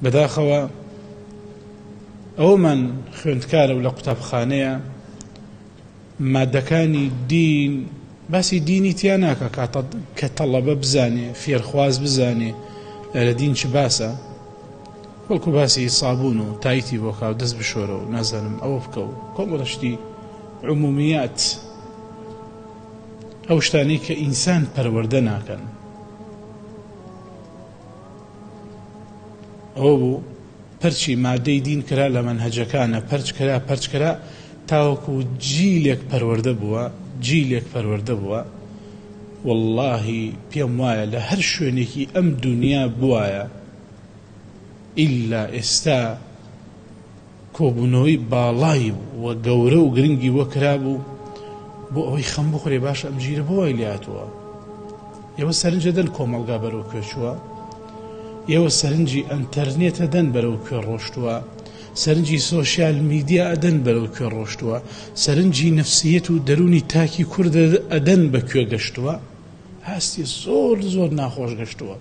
بەداخەوە ئەومان خوێندکارە و لە قوتابخانەیە مادەکانی دین باسی دینی تیا ناکە کە تەڵەبە بزانێ فێرخواز بزانێ لە دین چ باسە، وەڵکو باسی سابوون و تایتی بۆ کاو دەست بشۆرە و نازانم ئەوە بکە و کۆمەڵەشتی عمومیات، ئەو شتانەی کە ئینسان پەروەردە ناکەن. ئەوە بوو پەرچی مادەی دین کرا لە مەنهەجەکانە، پەرچ کرا تاوەکو جیلێک پەروەردە بووە، جیلێک پەروەردە بووە. واللهی پێم وایە لە هەر شوێنێکی ئەم دنیا بوایە ئیلا ئێستا کۆبوونەوەی باڵای و گەورە و گرنگی وەکرا بوو بۆ ئەوەی خەم بخورێ باش ئەم گیرە بۆ وای لاتووە. ئێوە سەرنجە دەن کۆمەڵگا بەرەو کوێچووە، ئێوە سەرنجی ئەنتەرنێتە دەن بەرەو کوێ ڕۆشتووە، سەرنجی سۆشیال میدیا ئەدەن بەرەو کوێ ڕۆشتووە، سەرنجی نەفسیەت و دەرونی تاکی کوردە ئەدەن بە کوێ گەشتووە. هەستی زۆر زۆر ناخۆش گەشتووە.